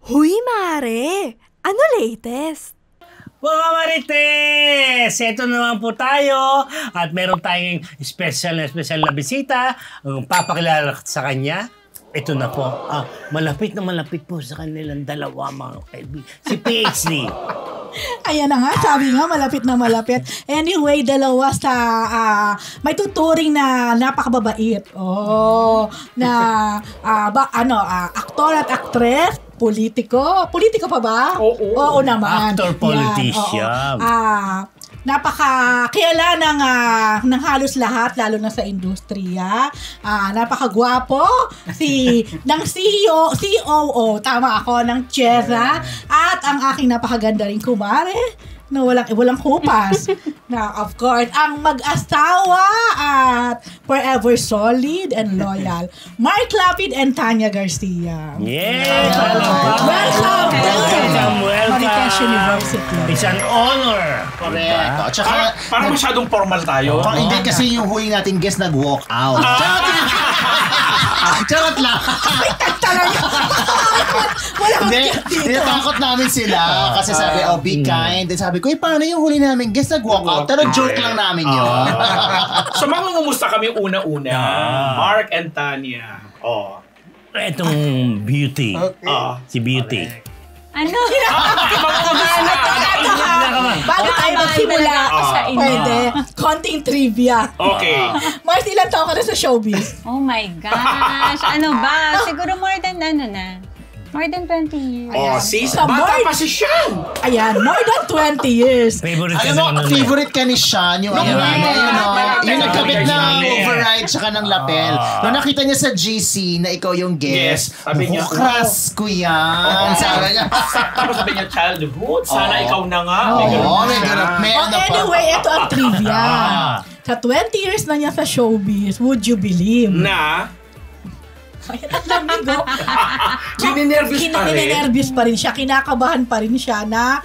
Huy, Mare! Ano latest? Mga Marites! Ito naman po tayo at meron tayong special na bisita. Ang papakilala sa kanya, ito na po. Malapit na malapit po sa kanilang dalawa mga kaibigan. Si PhD. Ayan na nga, sabi nga, malapit na malapit. Anyway, dalawa sa may tuturing na napakababait. Aktor at actress, politiko. Politiko pa ba? Oo naman. Actor, politician. Napakakilala ng halos lahat, lalo na sa industriya. Napakagwapo ng COO, tama ako, ng Cheza. At ang aking napakaganda rin kumare, na walang kupas. Na of course, ang mag-asawa at forever solid and loyal, Mark Lapid and Tanya Garcia. Yes! Welcome! Marites University. It's an honor. Correct. At saka, parang masyadong formal tayo. Hindi kasi yung huli nating guest nag-walk out. Charot lang. Hindi, takot namin sila kasi sabi, be kind. Then sabi ko, paano yung huli namin guest nag-walk out? Pero joke lang namin yun. So mangungumusta kami una-una. Mark and Tanya. Itong Beauty. Si Beauty. Ano? Bago tayo magsimula, pwede, konting trivia. Okay. Mars, ilan taon ka na sa showbiz? Oh my gosh. Ano ba? Siguro more than More than 20 years. Sis, bata pa si Sean. Ayan, more than 20 years. Favorite Alam mo, favorite ka ni Sean, yung yung nagkabit na override saka ng lapel. Nung nakita niya sa GC na ikaw yung guest, sabi niya, crush ko yan. Sabi niya. Tapos sabi niya, childhood, sana ikaw na nga. Anyway, ito ang trivia. Sa 20 years na niya sa showbiz, would you believe? Na? Ninenervous pa rin siya, kinakabahan pa rin siya na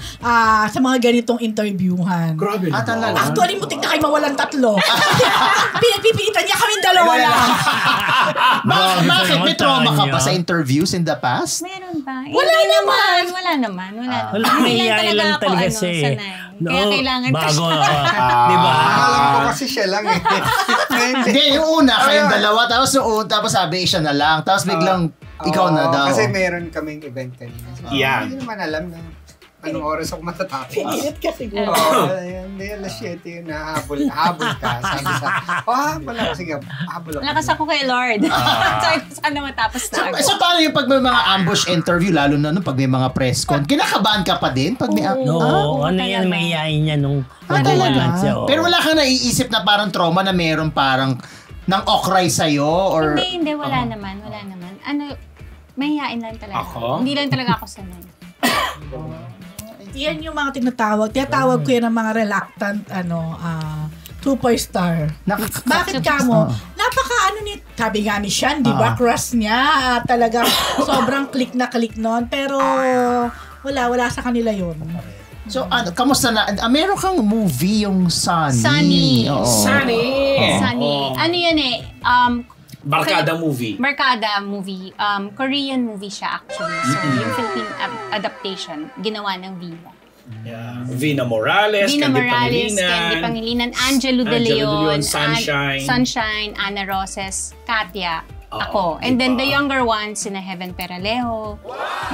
sa mga ganitong interviewhan. Grabe na. Talaga? Actually, mutik na kayo mawalan tatlo. Pinagpipilitan niya kaming dalawa lang. Bakit? May trauma ka pa sa interviews in the past? Meron ba? Wala naman. Hindi lang talaga ako sanay. Kaya kailangan bago, di ba? Alam ko kasi siya lang eh. Hindi, yung una, kayong dalawa, tapos sabi siya na lang, tapos biglang ikaw na daw. Kasi meron kaming event kanina. Hindi naman alam na anong oras ako matatapos. Pinilit ka siguro. Hindi, alas 7 yun, habol ka. Sabi sa, habol ako, sige, habol ako. Lakas ako kay Lord. Sabi ko, sana matapos na ako. So, paano yung pag may mga ambush interview, lalo na pag may mga press con, kinakabahan ka pa din? Pag may ano yan, maiyain niya nung talaga? Pero wala kang naiisip na parang trauma na meron parang nang okray sa'yo? Or Hindi, wala naman. Mahihain lang talaga. Hindi lang talaga ako sanay. Yan yung mga tinatawag ko yan ng mga reluctant, superstar. Bakit ka mo? Sabi nga ni Sean, di ba, crush niya, talagang sobrang click na click nun, pero wala sa kanila yun. So, kamusta na? Meron kang movie yung Sunny. Sunny. Ano yun Barkada movie. Korean movie siya actually. So, yung Philippine adaptation, ginawa ng Viva. Vina Morales, Candy Pangilinan, Angelo De Leon, Sunshine, Ana Roses, Katya, ako. And then the younger ones, sina Heaven Peralejo,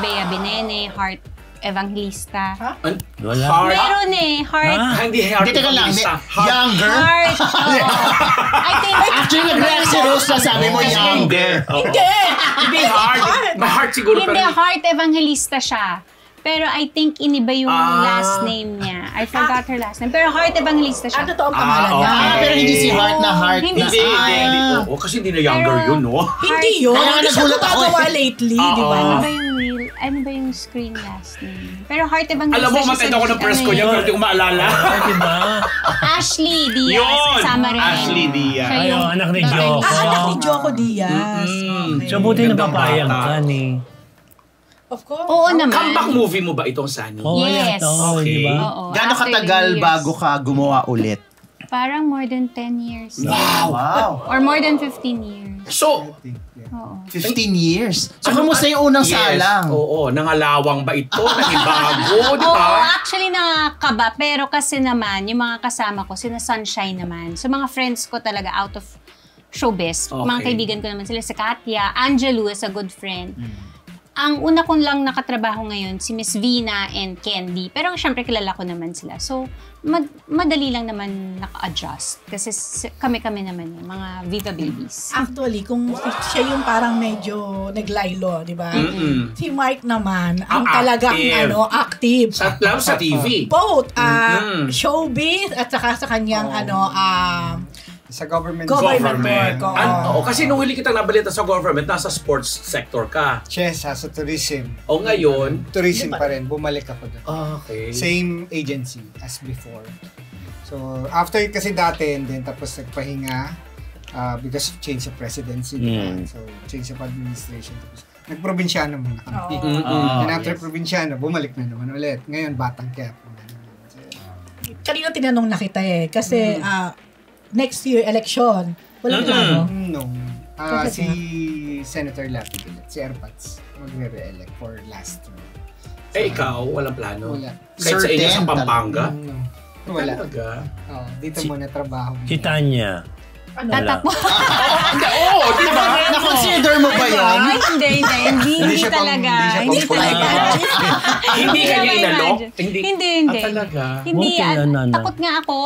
Bea Benene, Heart Evangelista. Wala. Meron Heart. Hindi Heart Evangelista. Younger? Heart. I think. Actually, nag-react si Rose na sabi mo younger. Hindi Heart. Heart siguro. Hindi, Heart Evangelista siya. Pero I think iniba yung last name niya. I forgot her last name. Pero Heart Evangelista siya. Ano to ang pangalan niya? Pero hindi si Heart na Heart. Hindi. Kasi hindi na younger yun, no? Hindi yun. Kaya Hindi siya nagulat ako gumagawa lately, di ba? Ano ba yung screen last name? Pero Heart Evangelista. Alam mo, matenda ko ng press ko niya, pero hindi ko maalala. Diba? Ashley Diaz. Kasama rin. Ashley Diaz. Ayun, anak ni Joko. Anak ni Joko Diaz. So, buti napapayag ka ni. Of course. Oo naman. Comeback movie mo ba itong Sunny? Yes. Okay. Diba? Oo. Gano'ng After katagal years. bago ka gumawa ulit? Parang more than 10 years. Wow. Or more than 15 years. So, Oo. 15 years. So, kumusta yung unang salang? Oo, nangalawang ba ito? Nangibago, di Oo, ba? actually nakakaba. Pero kasi naman, yung mga kasama ko, sina Sunshine naman. So mga friends ko talaga out of showbiz. Okay. Mga kaibigan ko naman sila, si Katya, Angelou is a good friend. Ang una kong lang nakatrabaho ngayon, si Miss Vina and Candy. Pero syempre kilala ko naman sila. So, madali lang naman naka-adjust. Kasi kami-kami naman yung mga Viva Babies. Actually, kung siya yung parang medyo naglaylo, di ba? Si Mark naman, ang talagang active. Lalo sa TV. Both showbiz at saka sa kanyang Sa government. Government work. Oo, kasi nung huli kitang nabalita sa government, nasa sports sector ka. Chess, sa tourism. O ngayon, Tourism pa rin. Bumalik ako doon. okay. Same agency as before. So, after kasi dati, and then tapos nagpahinga because of change of presidency. Diba? So, change of administration. Tapos, nagprobinsyano muna kami. And after probinsyano, bumalik na naman ulit. Ngayon, Batang Quiapo na naman. Kanina tinanong na kita kasi next year election. Wala plano. No. Si Senator Lapi, si Erpats, magre-re-elect for last term. Ikaw, walang plano? Wala. Kahit sa inyo sa Pampanga? No. Wala. Talaga? Dito muna trabaho. Si Tanya. Tatakbo. Oo, di ba? Na-consider mo ba yan? Hindi siya talaga. hindi siya pang- Hindi ka niya inalok? Hindi. talaga? Hindi, Okay, takot nga ako.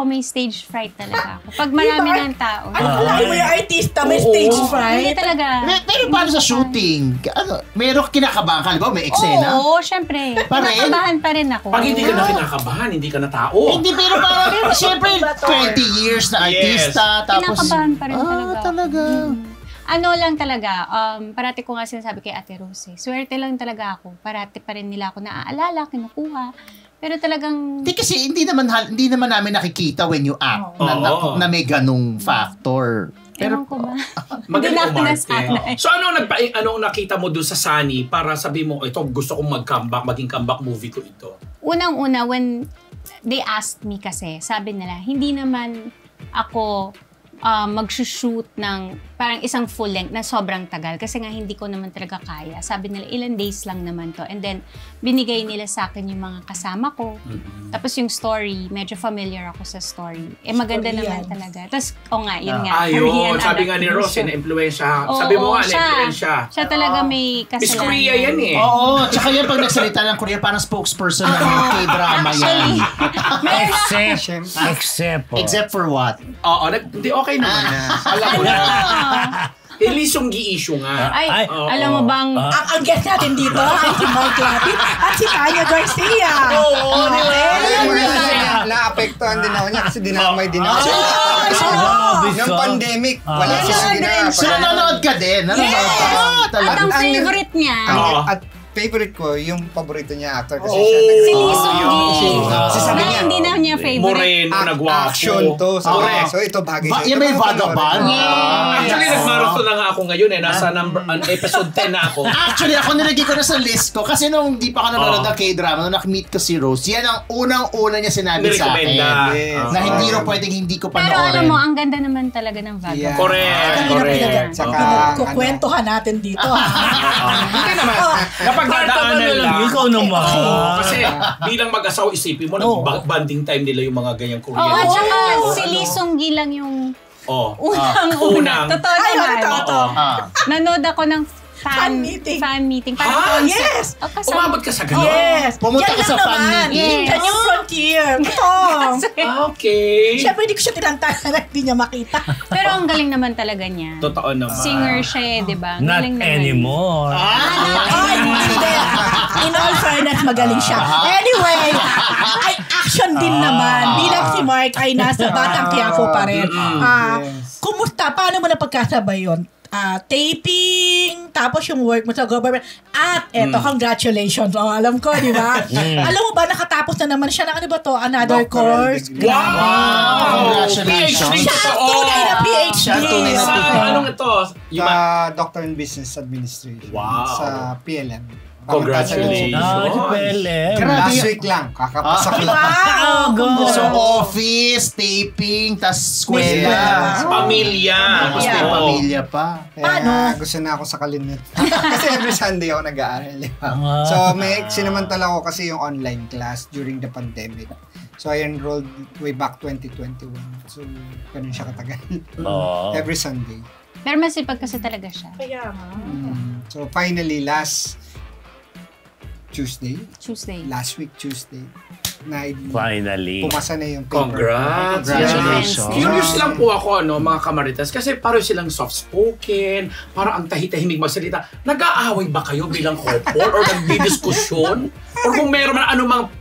May stage fright talaga ako. Pag marami ng tao. Lagi mo yung artista, may stage Hindi fright. talaga. Pero paano sa shooting? Meron kinakabahan ka, di ba? May eksena? Oo, syempre. Pa rin? Kinakabahan pa rin ako. Pag hindi ka na kinakabahan, hindi ka na tao. Hindi, pero parang, siyempre, 20 years na artista, tapos... Kinakabahan pa rin talaga. Talaga. Ano lang talaga, parati ko nga sinasabi kay Ate Rose, swerte lang talaga ako. Parati pa rin nila ako naaalala, kinukuha. Pero talagang... Hindi kasi hindi naman namin nakikita when you act na may ganung factor. Pero ko ba? Magaling Hindi na ako umarte. nasanay. So anong nakita mo doon sa Sunny para sabi mo, ito gusto kong mag-comeback, maging comeback movie ko ito? Unang-una, when they asked me kasi, sabi nila, hindi naman ako mag-shoot ng parang isang full length na sobrang tagal kasi nga hindi ko naman talaga kaya. Sabi nila, ilan days lang naman to. And then, binigay nila sa akin yung mga kasama ko. Tapos yung story, medyo familiar ako sa story. Maganda naman talaga. Tapos, yun nga. Ayun, sabi nga ni Rose, na-influensya. Sabi mo nga, na-influensya. Siya talaga may kasalanan. Miss Korea yan eh. Oo, tsaka yan pag nagsalita ng Korea, parang spokesperson ng K-drama yan. Except for what? Oo, hindi okay naman na. Alam mo na. Lee Seung-gi issue nga. Ay, alam mo bang... Ang guest natin dito ay si Mark Lapid at si Tanya Garcia. Oo, di ba? Alam mo na, naapektuhan din ako niya kasi dinamay din ako. Nung pandemic, wala siyang ginawa. So, nanonood ka din? Nanonood ka? At ang favorite niya. At favorite ko, yung paborito niya actor kasi Oh, siya Si Lee Seung-gi. Kasi sabi niya, hindi na niya favorite. Moreno, nagwapo. action to. So, Correct. so ito bagay siya. Yan may vagabond? Actually, nag-marathon na nga ako ngayon eh. Nasa episode 10 na ako. Actually, ako nilagay ko na sa list ko kasi nung di pa ako nanonood ng K-drama, nung nakmeet ko si Rose, yan ang unang-una niya sinabi sa akin. Nirekomenda. Na hindi rin pwedeng hindi ko Pero panoorin. alam mo, ang ganda naman talaga ng Vagabond. Yeah. Correct. Saka, Kukwentuhan natin dito. Hindi naman. Kapag dadaanan lang. Ikaw naman. Kasi bilang mag-asawa, isipin mo, nag-banding time nila yung mga ganyang Korean. Oo, at saka si Lee Seung-gi lang yung unang. Totoo naman. Nanood ako ng fan meeting. Ah, yes! Umabot ka sa ganun? Yes! Pumunta Yan ka sa lang fan naman. meeting? Yan yung frontier. Ito. Okay. Siyempre, hindi ko siya tinantanan na hindi niya makita. Pero ang galing naman talaga niya. Totoo naman. Singer siya eh, di ba? Not Galing naman. anymore. Ay, hindi. In all fairness, magaling siya. Anyway, ay action din naman. Bilang si Mark ay nasa Batang Quiapo pa rin. Kumusta? Paano mo napagkasabay yun? Taping, tapos yung work mo sa government. At eto, congratulations. Oh, alam ko, di ba? Alam mo ba, nakatapos na naman siya ng ano ba to? Another Doctoral course. degree. Wow! Congratulations. PhD Siya ang totoo. tunay na PhD. Siya ang tunay na Sa PhD. anong ito? Yung Sa Doctor in Business Administration. Wow. Sa PLM. Congratulations. Si PLM. Grabe. Last week lang. Kakapasok lang. Wow! So, office, taping, tas eskwela. pamilya. Tapos may Oo. pamilya pa. Kaya gusto na ako sa kalimut. Kasi every Sunday ako nag-aaral. So, sinamantala ko kasi yung online class during the pandemic. So, I enrolled way back 2021. So, ganun siya katagal. Oo. Every Sunday. Pero masipag kasi talaga siya. Kaya nga. So, finally, last Tuesday, last week Tuesday, na Finally. pumasa na yung paper. Congrats. Congratulations. Curious lang po ako, mga kamaritas, kasi parang silang soft-spoken, parang ang tahi-tahimik magsalita. Nag-aaway ba kayo bilang couple or nagdidiskusyon? Or kung meron man anumang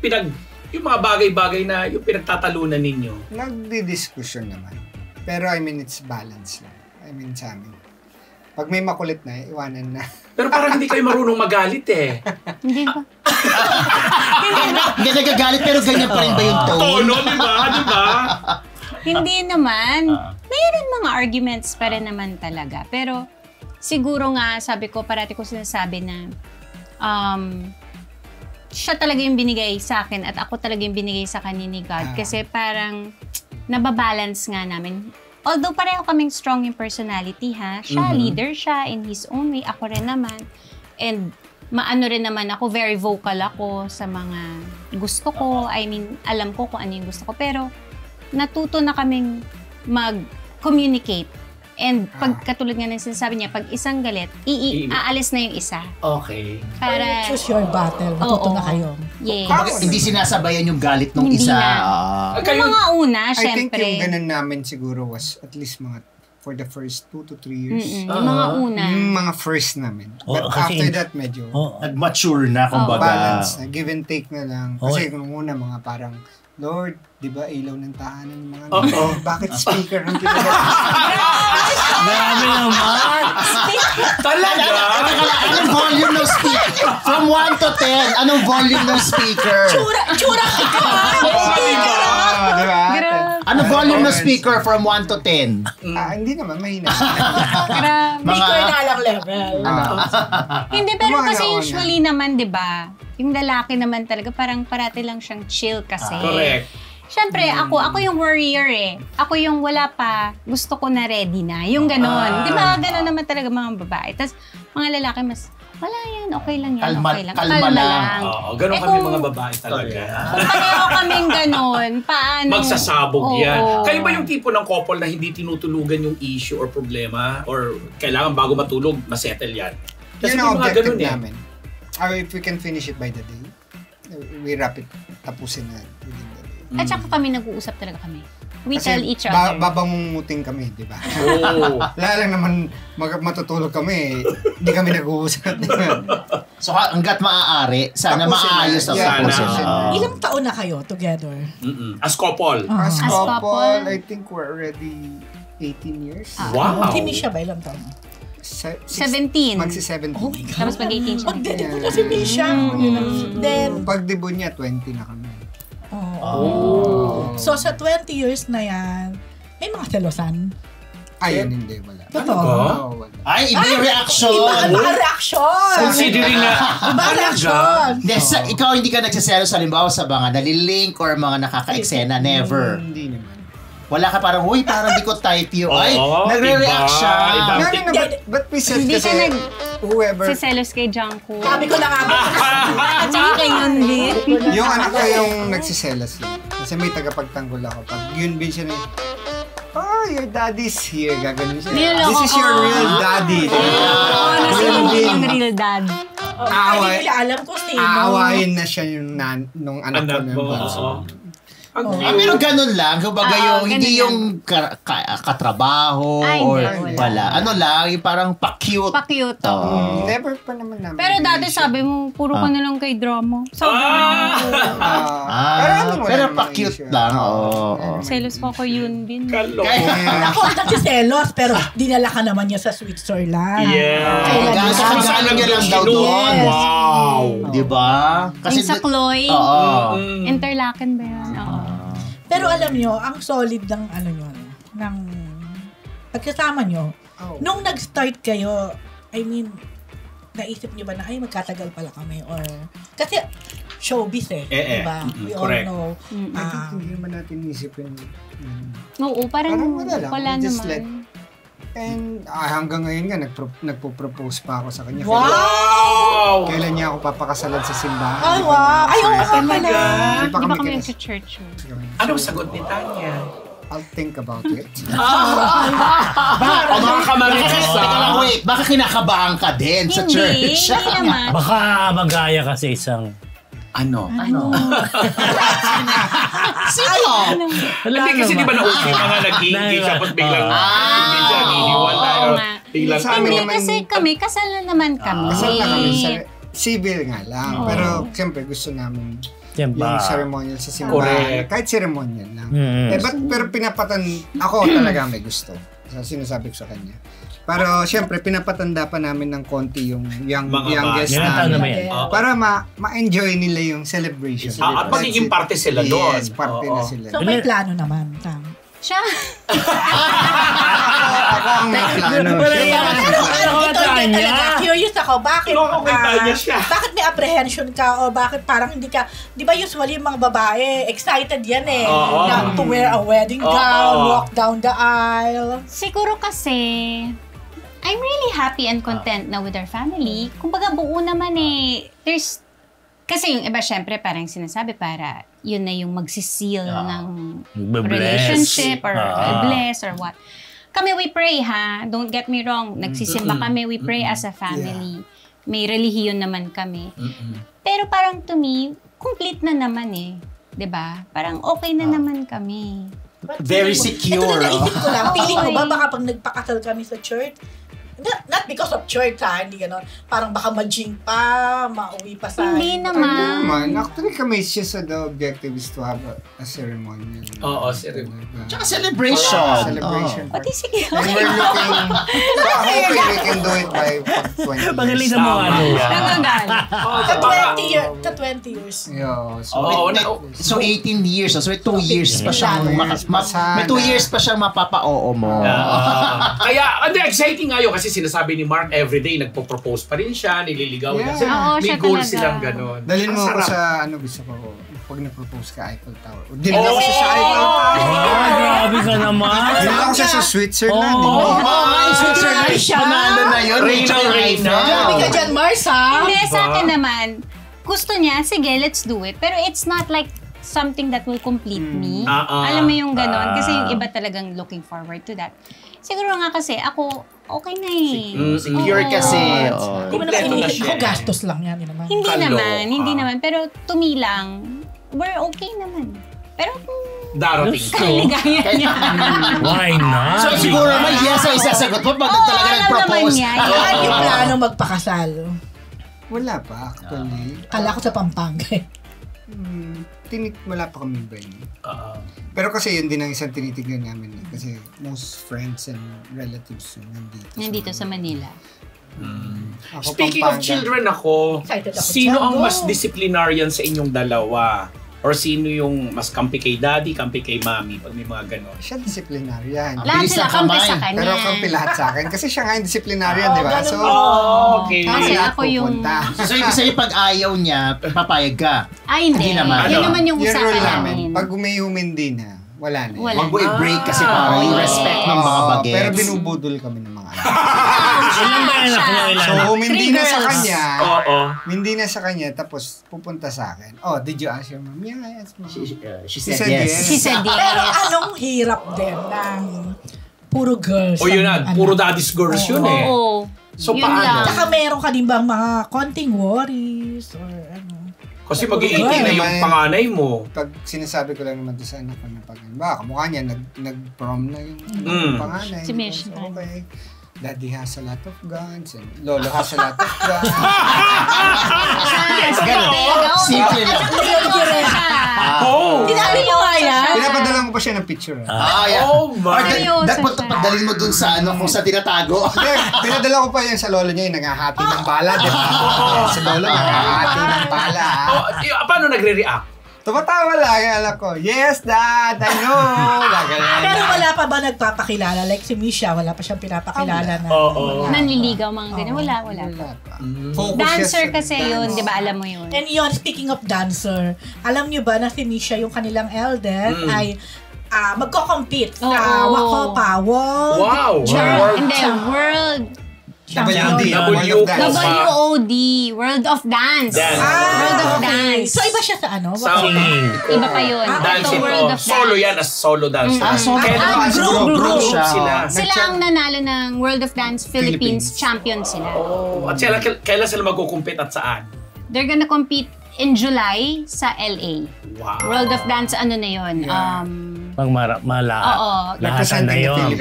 yung mga bagay-bagay na yung pinagtatalunan ninyo? Nagdi-discussion naman. Pero I mean, it's balance lang. I mean, sa amin. Pag may makulit na, iwanan na. Pero parang hindi kayo marunong magalit eh. Hindi ba? Hindi nagagalit pero ganyan pa rin ba yung tone? Tono, di ba? Di ba? Hindi naman. Mayroon mga arguments pa rin naman talaga. Pero siguro nga, sabi ko, parati ko sinasabi na siya talaga yung binigay sa akin at ako talaga yung binigay sa kanya ni God. Kasi parang nababalance nga namin. Although pareho kaming strong in personality, ha? Siya, leader siya in his own way. Ako rin naman. And maano rin naman ako, very vocal ako sa mga gusto ko. I mean, alam ko kung ano yung gusto ko. Pero natuto na kaming mag-communicate. And pag katulad nga ng sinasabi niya, pag isang galit, aalis na yung isa. Okay. Para, Choose your battle. Matuto na kayo. yes. Kumbaga, hindi sinasabayan yung galit ng Hindi isa. na. Yung mga una, I think syempre. yung ganun namin siguro was at least mga for the first 2 to 3 years. Yung mga una. Yung mga first namin. But kasi- after that, medyo Nag-mature na, kumbaga. balance na. Give and take na lang. Kasi kung una, mga parang, Lord, di ba ilaw ng tahanan ng mga bakit speaker ang ginagamit? Grabe naman. Talaga? Anong volume ng speaker? From 1 to 10, anong volume ng speaker? Tsura ka! Oo nga, di ba? Di ba? Anong volume ng speaker from 1 to 10? Hindi naman, mahina. Grabe. Hindi ko na lang level. Hindi, pero Mga kasi nauna. usually naman, di ba, yung lalaki naman talaga, parang parati lang siyang chill kasi. Correct. Siyempre, ako yung warrior eh. Ako yung wala pa, gusto ko na ready na. Yung ganon. Di ba, ganon naman talaga mga babae. Tapos, mga lalaki mas, wala yan, okay lang yan, okay lang. Kalma lang. Oo, ganun Eh, kami kung- mga babae talaga. Kung pareho kaming ganon, paano? Magsasabog Oo. yan. Kayo ba yung tipo ng couple na hindi tinutulugan yung issue or problema? Or kailangan bago matulog, masettle yan? Kasi Yun ang may mga objective ganun eh. namin. Or if we can finish it by the day, we wrap it, tapusin na within the day. At saka kami nag-uusap talaga kami. We Kasi tell each other. babangunguting kami, di ba? Oo. Wala lang naman matutulog kami, hindi kami nag-uusap. So hanggat maaari, sana Tapusin na. maayos ang Yeah, tapusin. tapusin Oo. Ilang taon na kayo together? As couple. As As couple, couple, I think we're already 18 years. Wow. Hindi siya ba ilang taon? 17. Magsi-17. Oh my God. Tapos mag-18 siya. Magdedebo na si Misha. Then, Pag debut niya, 20 na kami. so sa 20 years na yan, may mga selosan. Ayun, hindi, wala. Totoo. Oo, wala. Ay, iba yung reaction. Iba reaction! Considering na, Iba reaction! Hindi, ikaw hindi ka nagsiselos halimbawa sa mga nalilink or mga nakaka-eksena, never. Hindi naman. Wala ka parang, huy, parang di ko type yun. Ay, Oo, nagre-react iba. siya. Iba. No, but we said Hindi kasi, ka whoever, Si Celos kay Jungkook. Sabi ko na nga ba? At saka kay Yunbin. yung anak ko yung nagsiselos yun. Kasi may tagapagtanggol ako. Pag yun bin siya na oh, your daddy's here. Gaganon siya. Niloloko This is your ko. real daddy. Oo, nasinunod yung real dad. Hindi nila alam ko sino. Aawayin na siya yung nung anak ko anak na mo. bunso. Oo. Pero ganun lang. Kumbaga yung, hindi ganun yung katrabaho Ay, or hindi, wala. Ano lang, yung parang pa-cute. Pa-cute. Never pa naman namin. Pero dati sabi mo, puro ka na lang kay drama. Sobrang Pero pa-cute lang. Oo. selos ko ko yun din. Kalo. Ako ang nagsiselos, pero dinala ka naman niya sa Switzerland. Yeah. Kailan Gano'n niya lang daw doon. Wow. Di ba? Yung sa Chloe, Oo. Interlaken ba yun? Oo. Pero alam nyo, ang solid ng ano nyo, ng pagkasama nyo, nung nag-start kayo, I mean, naisip nyo ba na, ay, magkatagal pala kami? Or, kasi, showbiz diba? We all correct. know. I think hindi naman natin isipin. Oo, parang Parang wala we just naman. And hanggang ngayon nga, nagpo-propose pa ako sa kanya. Wow! Kailan niya ako papakasalan sa simbahan. Ay, wow! Ay, oo nga pala. Hindi pa Di ba kami kami kinas- sa church? Anong sagot ni Tanya? I'll think about it. O mga kamarites, Teka lang, wait. Baka kinakabahan ka din sa church. Hindi naman. Baka magaya ka sa isang... Ano? Hindi kasi di ba nauso yung mga nag-i-engage tapos biglang hindi siya hihiwalay. Oo nga. Biglang Sa amin Hindi naman, kasi kami, kasal na naman kami. kasal na kami sa civil nga lang. Pero siyempre gusto namin Siyempre. yung ceremonial sa simbahan. Correct. Kahit ceremonial lang. Mm. Pero pinapatan, ako talaga may gusto. Sinasabi ko sa kanya. Pero siyempre, pinapatanda pa namin ng konti yung youngest Ilan taon naman namin. yan? Para ma-enjoy nila yung celebration. At magiging parte sila doon. Yes, parte na sila. So, may plano naman. Tama. Siya. Ako ang may plano. Ito din talaga. Curious ako. Bakit? Tanya siya. Bakit may apprehension ka? O bakit parang hindi ka... Di ba usually yung mga babae, excited yan na to wear a wedding gown, walk down the aisle. Siguro kasi, I'm really happy and content na with our family. Kumbaga buo naman there's, kasi yung iba syempre parang sinasabi para yun na yung magsiseal ng relationship or bless or what. Kami we pray don't get me wrong. Nagsisimba kami, we pray as a family. May relihiyon naman kami. Pero parang to me, complete na naman 'di ba? Parang okay na naman kami. Very Ito secure. na naisip ko lang. Feeling ko ba Okay. baka pag nagpakasal kami sa church, not because of church hindi gano'n. Parang baka ma-jing pa, mauwi pa sa... Hindi naman. Man, actually kami just the objective is to have a ceremony. Oo, ceremony. Tsaka celebration. Celebration. Pati sige. And we're looking, so hoping we can do it by 20 Pagalitan mo Tama. Nagagal. To 20 years. Yeah, So 18 years. So 2 years pa siyang may 2 years pa siyang mapapa-oo mo. Kaya, exciting nga yun kasi sinasabi ni Mark everyday, nagpo-propose pa rin siya, nililigaw niya. Kasi Oo, may siya goal talaga. silang gano'n. Dalhin mo ako Ang sarap. sa, gusto ko, pag na-propose ka, Eiffel Tower. Dinala ko siya sa Eiffel Tower. Grabe ka naman. Dinala ko siya sa Switzerland. Switzerland siya. Panalo na yun. Reyna. Grabe ka dyan, Mars, Hindi, sa akin naman, gusto niya, sige, let's do it. Pero it's not like something that will complete me. Alam mo yung ganon? Kasi yung iba talagang looking forward to that. Siguro nga kasi, ako, okay na Secure Oo. kasi. Hindi mo naman Kompleto na iniisip siya. ko, gastos lang yan. Naman. Hindi Kaloka. naman. Pero to me lang, we're okay naman. Pero kung Darating. kaligaya niya. Why not? So siguro naman yes ay isasagot mo pag talaga alam nag-propose. naman niya. Saan yung plano magpakasal? Wala pa, actually. Kala ko sa Pampanga. Wala pa kami venue. Pero kasi yun din ang isang tinitignan namin. Kasi most friends and relatives Nandito sa Manila. Ako, Speaking of Pampanga. children ako, Excited ako. sino ang Tiago. mas disciplinarian sa inyong dalawa? Or sino yung mas kampi kay daddy, kampi kay mommy pag may mga ganon? Siya disciplinarian. Lahat bilis sila ng kampi kamay. sa kanya. Pero kampi lahat sa akin. Kasi siya nga yung disciplinarian, di ba? ganun So, ba? Okay. Kasi lahat ako yung... pupunta. So ibig sabihin pag ayaw niya, papayag ka. Ay, hindi. Hindi naman. Yun Ano? naman yung Yung usapan rule namin. Pag humindi na, wala na. Wala. Wag mo i-break kasi para yung respect ng mga bagets. Pero binubudol kami ng mga anak. Ilan ba anak niya? Ilan? So, humindi Three na sa girls. kanya. Oo. Hindi na sa kanya, tapos pupunta sa akin. Oh, did you ask your mom? Yeah, I asked mom. She said said yes. She said yes. Pero anong hirap din ng puro girls? O yun ang na, puro anak? daddy's girls yun eh. Oo. So, Yun paano? lang. Tsaka meron ka din bang mga konting worries or ano? Kasi mag-18 na yung Naman. panganay mo. Pag sinasabi ko lang naman to sa anak ko na pag, kamukha niya, nag-prom na yung panganay. Si Mish. So, okay. Daddy has a lot of guns and Lolo has a lot of guns. Simple lang. Oh! Sinabi mo nga yan? Pinapadala ko pa siya ng picture. Yeah. Oh my! Seryoso Dapat siya. pagdalin mo dun sa kung sa tinatago. Hindi, pinadala ko pa yan sa lolo niya yung naghahati ng bala. Diba? Sa lolo, naghahati ng bala. Oh, paano nagre-react? Tumatawa lang yung anak ko. Yes, Dad, I know. Gagaling. Pero wala pa ba nagpapakilala? Like si Misha, wala pa siyang pinapakilala na. Oo. Nanliligaw, mga ganyan. Wala. Wala pa. Focus Dancer siya sa kasi yun, dance. di ba? Alam mo yun. And yun, speaking of dancer, alam niyo ba na si Misha, yung kanilang eldest, ay magko-compete sa Oo. Wacopa World Wow! Champion. And then, World WD. W. WOD, World of Dance. Dance. World of okay. Dance. So iba siya sa ano? Sa Singing. Iba pa yun. dance Ito, World ito. of Solo Dance. yan as solo dancer. So, group siya. sila. Sila ang nanalo ng World of Dance Philippines champion sila. Oh, at kailan sila magkukumpit at saan? They're gonna compete in July sa LA. Wow. World of Dance, ano na yun? Pag Oo. lahat na yun.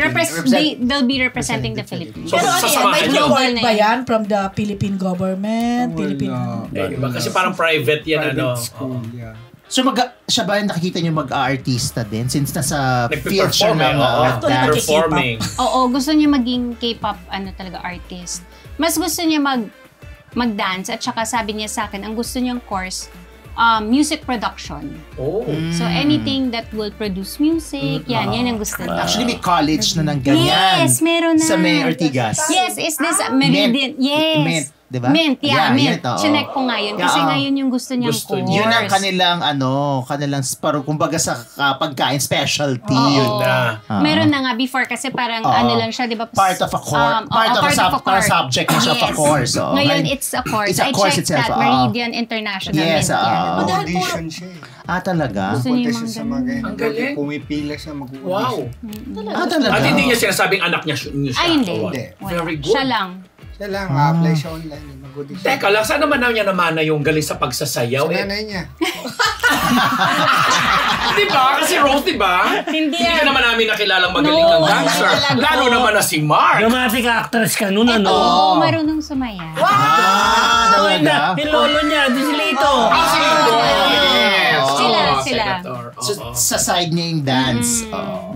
They'll be representing the Philippines. So, Pero ano yan, may sasamahan niyo. support Global ba na yun. yan from the Philippine government? Philippine Iba, kasi parang private yan, ano. Private school, yeah. So siya ba nakikita niyo mag-artista din since nasa field siya Nagpe-perform eh. ng Oo. Actually, dance? Performing. Oo, gusto niya maging K-pop talaga artist. Mas gusto niya mag-dance at saka sabi niya sa akin, ang gusto niyang course, music production. Oh. So anything that will produce music, yan ang gusto niya. Actually, may college na ng ganyan. Yes, meron na. Sa May Ortigas. Yes, is this Meridian? Yes. Mint, di ba? Mint, Yeah, Mint. yun, oo. Chinek ko nga yun. Kasi Yeah, ngayon yung gusto niyang Gusto course. niya. Yun ang kanilang parang kumbaga sa pagkain specialty. Oo. Yun na. Meron na nga before kasi parang ano lang siya, di ba? Part of a course. Part of a subject na siya of a course. Oo. Ngayon, it's a course. It's a course I checked itself, that. oo. Meridian International. Yes, Mint yan. oo. Dahil puro- Audition siya eh. Talaga? Gusto niya Punta yung siya sa mga mga Ang galing. pumipila siya mag-audition. Wow. Talaga? At hindi niya sinasabing anak niya siya. Ay, hindi. Oh, Hindi. Wala. Very good. Siya lang. Siya lang, apply siya online. Mag-audition. Teka lang, saan naman niya namana yung galing sa pagsasayaw? Sa nanay niya. Di ba? Kasi Rose, di ba? Hindi ka yan. naman namin nakilalang magaling No, ng dancer. hindi talaga. Lalo naman na si Mark. Dramatic actress ka nun, ano? Oo, marunong sumaya. Talaga? Yung lolo niya, di sila ito. Yes. Sila, Oo, sila. senator. Oo. Sa side niya yung dance. Oo.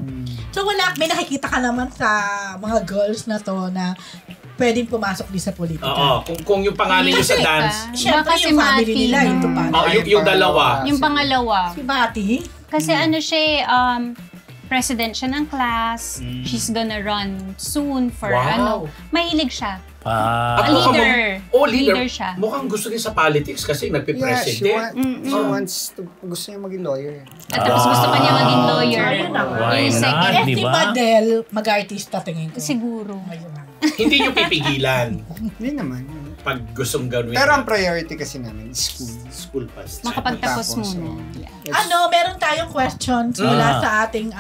So wala, may nakikita ka naman sa mga girls na to na pwedeng pumasok din sa politika. Oo, kung yung pangalan niyo sa Kasi dance. Siyempre Baka si yung family Mati. nila, yung tupad. Oh, yung dalawa. Yung pangalawa. Si Bati, Kasi ano siya, president siya ng class. She's gonna run soon for Wow. mahilig siya. At A mukhang leader. Oh, leader. Leader siya. Mukhang gusto din sa politics kasi Yeah, nagpe-president. she wants to, gusto niya maging lawyer. At tapos gusto pa niya maging lawyer. Ayun na. Why Yung not? second, eh Di si ba? Badel, mag-artista tingin ko. siguro. Ayun na. Hindi niyo pipigilan Hindi naman. pag gustong gawin. Pero ang priority kasi namin is school. school pass. Makapagtapos Tapos, muna. oh. Yeah. Ano, meron tayong questions mula sa ating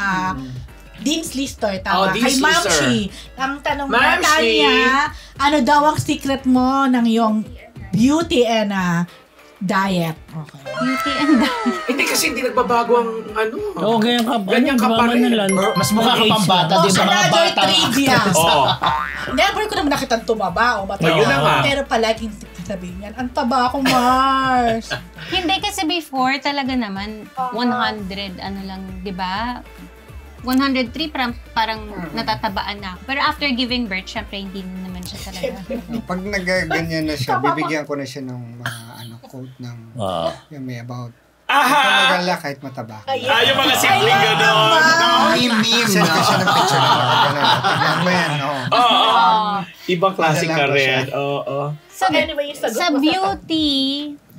Dean's Lister, tama? Dean's Kay Ma'am Lister. Shi. Ang tanong Ma'am na Shi. niya, ano daw ang secret mo ng iyong beauty and diet? Okay. Beauty and Hindi kasi hindi nagbabago ang ano. Oo, ganyan ka. Ganyan ka pa rin. Mas mukha ka pang bata din sa mga another bata. trivia. Oo. Never ko naman nakitang tumaba o mataba. Ayun na nga. Pero palaging sabihin yan, ang taba ko, Mars. Hindi kasi before talaga naman 100 ano lang, 'di ba? 103 parang natatabaan na ako. Pero after giving birth, syempre hindi na naman siya talaga. Pag nagaganyan na siya, bibigyan ko na siya ng mga quote ng yung may about magala kahit mataba. Yung mga simpleng gano'n. Meme, Send ko siya ng picture na gano'n. Tignan mo yan, no? Oo. Ibang klase ka Nadala ko siya. rin. Oo. So, Anyway, yung sagot sa mo sa beauty,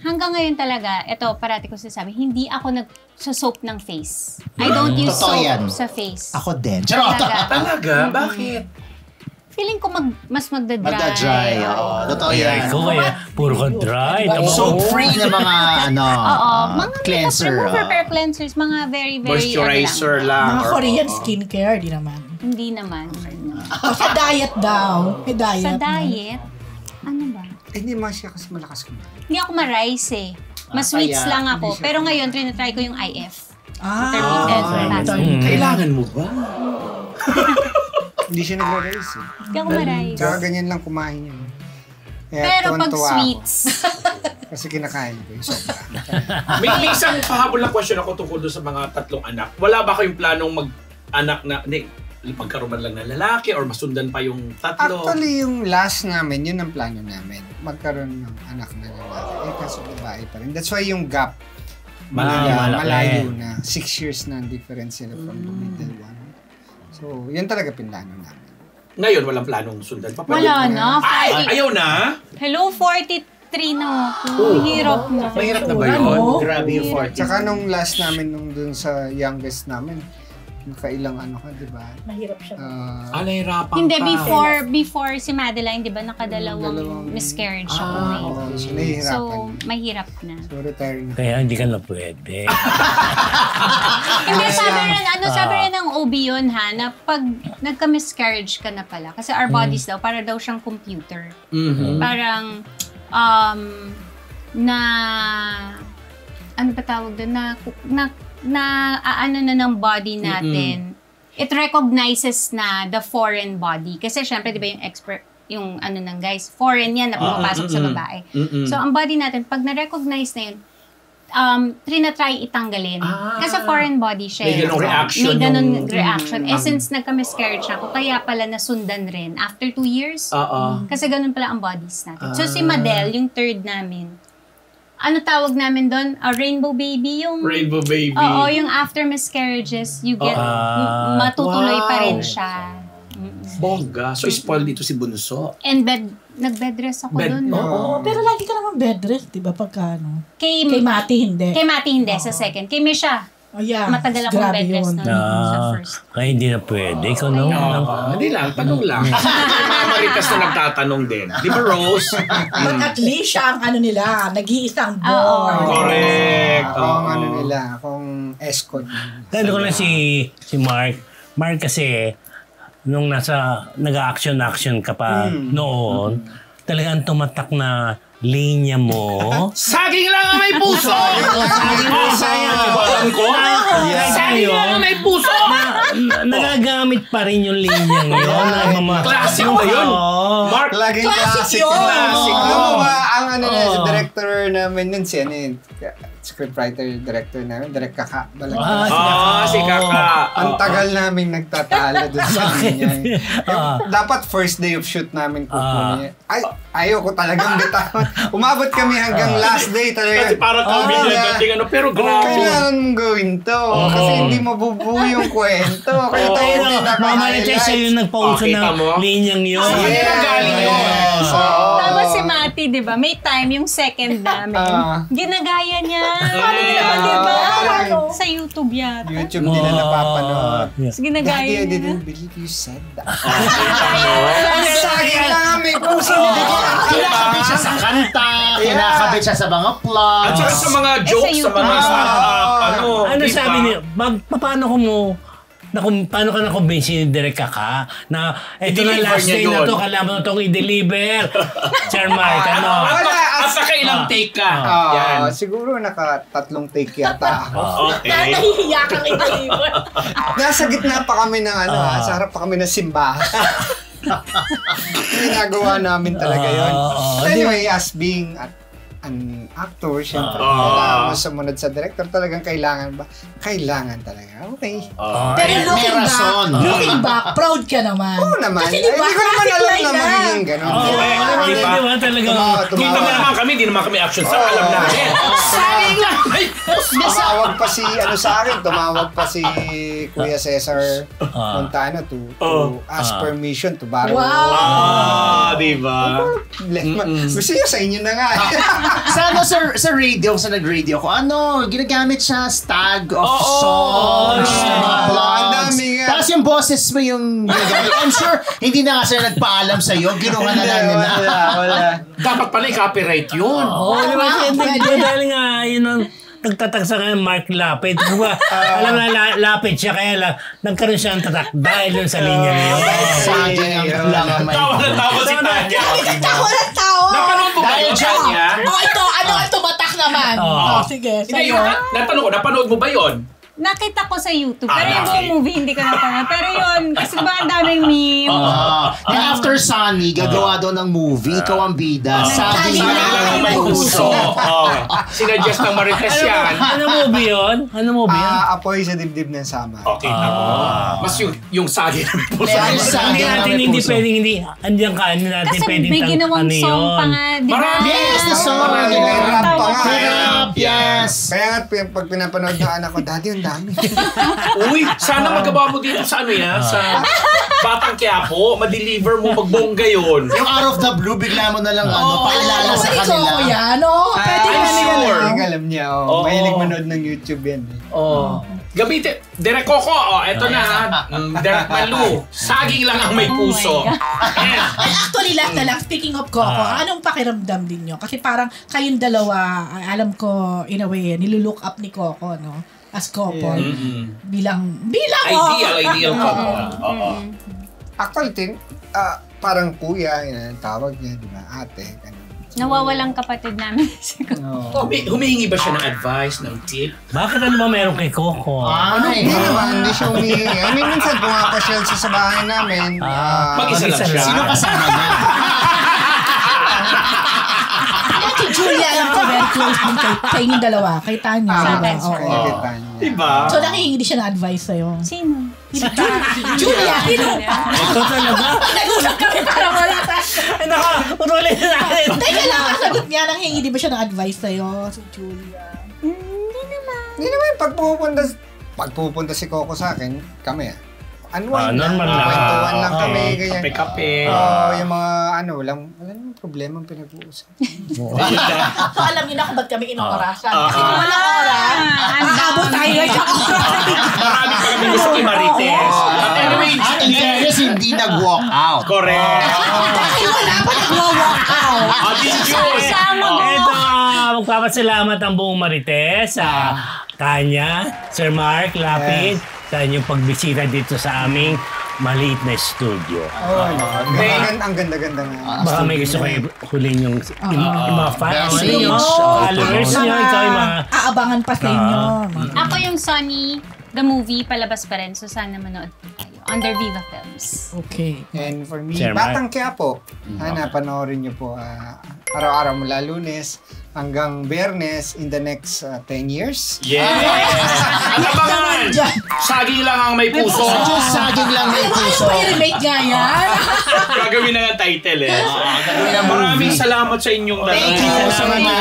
hanggang ngayon talaga, ito parati ko sinasabi, hindi ako nag-soap ng face. I don't use Totoo soap yan. sa face. Ako din. Charot! Talaga. Talaga? Bakit? Feeling ko mas magda-dry. Magda-dry. Oo. Totoo yan. Ikaw kaya, puro ka dry. So free na mga Oo, mga cleanser. makeup remover, pero cleansers, mga very, very, Moisturizer lang. Mga or- Korean oo. skincare, di naman. Hindi naman. Sa diet daw. May diet. Sa diet, ano ba? Hindi mo siya kasi malakas kumain. Hindi ako ma-rice eh. Mas-sweets kaya, lang ako. Pero ngayon, trinatry ko yung IF. Ah, Kailangan mo ba? Hindi siya nag-rice eh. Hindi ako ma-rice. Tsaka ganyan lang kumain yun. Kaya Pero pag tuwan-tuwa ako. sweets, Kasi kinakain ko yung sobra. May isang pahabol na question ako tungkol doon sa mga tatlong anak. Wala ba kayong planong mag-anak na, pagkaroon man lang ng lalaki or masundan pa yung tatlo? Actually, yung last namin, yun ang plano namin. Magkaroon ng anak na lalaki. Kaso babae pa rin. That's why yung gap, malayo na. 6 years na ang difference sila from the middle one. So, yun talaga pinlano namin. Ngayon, walang planong sundan pa. wala na. Ay, ayaw na? Hello, 43 na ako. Hirap na. Mahirap na ba yun? Ano? Grabe yung 40. Tsaka nung last namin, nung dun sa youngest namin, nakailang ano ka, di ba? Mahirap siya. Nahirapan Hindi, ka. before si Madeline, di ba, nakadalawang Dalawang- miscarriage ako eh. So, nahihirapan. So, mahirap na. So, retiring na. Kaya hindi ka na pwede. Hindi, sabi rin ng OB yun ha, na pag nagka-miscarriage ka na pala, kasi our bodies daw, para daw siyang computer. Parang, ano ba tawag doon, ano na ng body natin, it recognizes na the foreign body. Kasi syempre, di ba yung ano ng guys, foreign yan na pumapasok sa babae. So, ang body natin, pag na-recognize na yun, trinatry itanggalin. Kasi foreign body siya. May ganun reaction. May ganun reaction. Since nagka-miscarriage ako, kaya pala nasundan rin after 2 years. Kasi ganun pala ang bodies natin. So si Madel, yung third namin, ano tawag namin doon? A rainbow baby. Yung Rainbow baby. Oo, yung after miscarriages, you get, matutuloy pa rin siya. Bongga. So, spoiled dito si Bunso. And nag-bed rest ako doon. Oo, pero lagi ka naman bed rest, di ba? Pagka ano? Kay Mati hindi. Kay Mati hindi, sa second. Kay Misha, Oh, yeah. matagal akong Grabe bed rest yun. noon sa first. Kaya hindi na pwede. Ikaw na. Hindi lang, tanong lang. Mga maritas na nagtatanong din. Di ba, Rose? But at least siya ang ano nila, nag-iisang boy. Correct. Ako ang ano nila, akong escort. Kaya ko lang si Mark. Mark kasi, nung nag-action ka pa noon, talagang tumatak na linya mo. Saging lang ang may puso! Saging ko? Saging lang ang may puso! Nagagamit pa rin yung linyang yun. Classic ba yun? Mark, Laging classic yun. Classic. Oo. Alam mo ba, ang ano na, si director namin nun, si ano yun, scriptwriter, director namin, Direk Kaka. si Kaka. Ang tagal namin nagtatalo doon sa kanya. Dapat first day of shoot namin kukunin. Ayoko talagang bitawan. Umabot kami hanggang last day talaga. Kasi parang kami dating pero grabe. Kailangan mong gawin to. Kasi hindi mabubuo yung kwento. Kaya tayo hindi Mamalites sa'yo yung nagpauso ng linyang yun. Galing yun. Tapos si Mati, di ba? May time yung second namin. Ginagaya niya. Paano ginawa, di ba? Sa YouTube yata. YouTube nila napapanood. Tapos ginagaya Daddy, I niya. didn't believe you said that. Saging lang may puso. Kinakabit siya sa kanta, kinakabit siya sa mga plots. At saka sa mga jokes, sa mga Ano sabi niya? Paano paano ka na-convince ni Direk Kaka na ito na last day na to, kailangan mo na itong i-deliver? Sir Mark, ano? At nakailang take ka. Yan. Siguro naka-3 take yata ako. Okay. Nahihiya kang i-deliver. Nasa gitna pa kami ng sa harap pa kami ng simbahan. Ginagawa namin talaga yun. Anyway, as being an actor, syempre, kailangan mo sumunod sa director, talagang kailangan ba? Kailangan talaga. Okay. Pero May rason. looking back, proud ka naman. Oo naman. Kasi diba, Hindi ko naman classic alam line na na. magiging ganun. Di ba talaga? Kita mo naman kami, hindi naman kami action sa alam namin. Saging lang may puso! Tumawag pa si, sa akin, tumawag pa si Kuya Cesar Montano to ask permission to borrow. Di ba? Gusto niya sa inyo na nga. Sa sa radio, sa nag-radio ko, ginagamit siya stag of songs, mga vlogs. Ang dami nga. Tapos yung boses mo yung ginagamit. I'm sure, hindi na nga sila nagpaalam sa'yo, ginawa na nila. Wala. Dapat pala i-copyright yun. Oo, di ba? Dahil nga, yun ang nagtatag sa kanya, Mark Lapid. Diba, alam na Lapid siya, kaya nagkaroon siya ng tatak dahil yun sa linya niya. Saging ang lang may Tawa na tawa si Tanya. Tawa ng tawa. Napanood mo ba yun, Tanya? Ito, ano ang tumatak naman? Sige, Hindi, sa'yo. natanong ko, napanood mo ba yun? Nakita ko sa YouTube. Pero yung okay. buong movie, hindi ko napanood. Pero yun, kasi ba ang daming meme. After Sunny, gagawa daw ng movie, ikaw ang bida. Saging Saging lang lang ang may puso. Sinuggest ng Marites yan. Ano movie yun? Ano movie yun? Apoy sa dibdib ng sama. Okay, mas yung sagi na may puso. Meron Hindi saging lang natin, may hindi puso. pwedeng, hindi, andiyan ka, hindi natin Kasi pwedeng may ginawang ano song yun. pa nga, di ba? Marami. Yes, the song. Marami, may rap pa nga. May rap, yes. Kaya nga, pag pinapanood ng anak ko, Daddy, ang dami. Uy, sana magawa mo dito sa ano yan, sa Batang Quiapo, ma-deliver mo, magbongga yun. Yung out of the blue, bigla mo na lang pakilala sa Ikaw kanila. ko yan, no? Pwede I'm na yan. sure. Ang alam niya, Oo. mahilig manood ng YouTube yan. Gamitin, Derek Coco, eto na ha. Derek Malu, saging lang ang may puso. Ay, actually, lahat na lang, speaking of Coco, anong pakiramdam din nyo? Kasi parang kayong dalawa, alam ko, in a way, nilulook up ni Coco, no? As couple. Bilang Ideal Coco. Actually, parang kuya, yun ang tawag niya, di ba? Ate, ganun. Nawawalang kapatid namin. No. Humihingi ba siya ng advice, ng tip? Bakit ano ba meron kay Coco? Ay, Hindi naman, hindi siya humihingi. I mean, minsan pumapasyal siya sa bahay namin. Mag-isa lang siya. sino kasama niya? Si Julia, alam ko, very close din kay inyong dalawa. Kay Tanya. Sa diba? akin, Oo. Kaya kita niya. Diba? So, nakihingi din siya ng advice sa'yo. Sino? Julia, sino? Ito talaga? Nag-usap kami para wala tayo. Ay, naka, utuloy na natin. Teka lang, kasagot niya, nanghingi din ba siya ng advice sa'yo, si Julia? Hindi naman, pag pupunta si Coco sa akin, kami unwind normal lang. Kwentuhan lang kami, ganyan. Kape-kape. Yung mga wala namang problema ang pinag-uusap. So, alam niyo na kung ba't kami inorasan. Kasi kung walang oras, aabot tayo sa oras. Marami pa kami gusto kay Marites. But anyway, In fairness, hindi nag-walk out. correct. Dahil wala pa nag-walk out. Ito, magpapasalamat ang buong Marites sa Tanya, Sir Mark, Lapid, sa inyong pagbisita dito sa aming maliit na studio. Ang ganda-ganda nga. Baka may gusto kayo hulin yung mga fans Message. nyo, followers nyo, ikaw yung mga... Aabangan pa sa inyo. Ako yung Sonny, the movie, palabas pa rin. So, sana manood po tayo. Under Viva Films. Okay. And for me, Sir Mark. Batang Quiapo. Sana panoorin niyo po araw-araw mula Lunes hanggang Biyernes in the next 10 years. Yes! Abangan! Saging lang ang may puso. Just saging lang may puso. May remake nga yan. Gagawin na nga title eh. Gagawin na Maraming movie. salamat sa inyong Thank you sa mga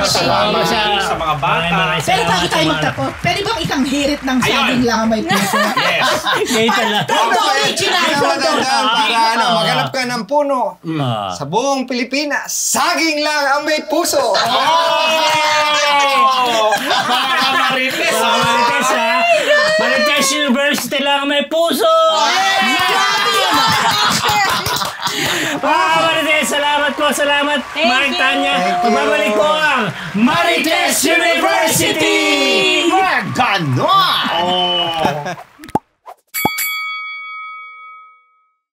salamat sa mga bata. Pero bago tayo magtapos, pwede bang isang hirit ng saging lang ang may puso? Yes. Kayo talaga. From the original, from the Para maghanap ka ng puno sa buong Pilipinas, saging lang ang may puso. Mga Marites, Sa Marites, ha? Marites University lang may puso! Marites, salamat po, salamat. Mark, you. Tanya, magbabalik po ang Marites University! Ganon!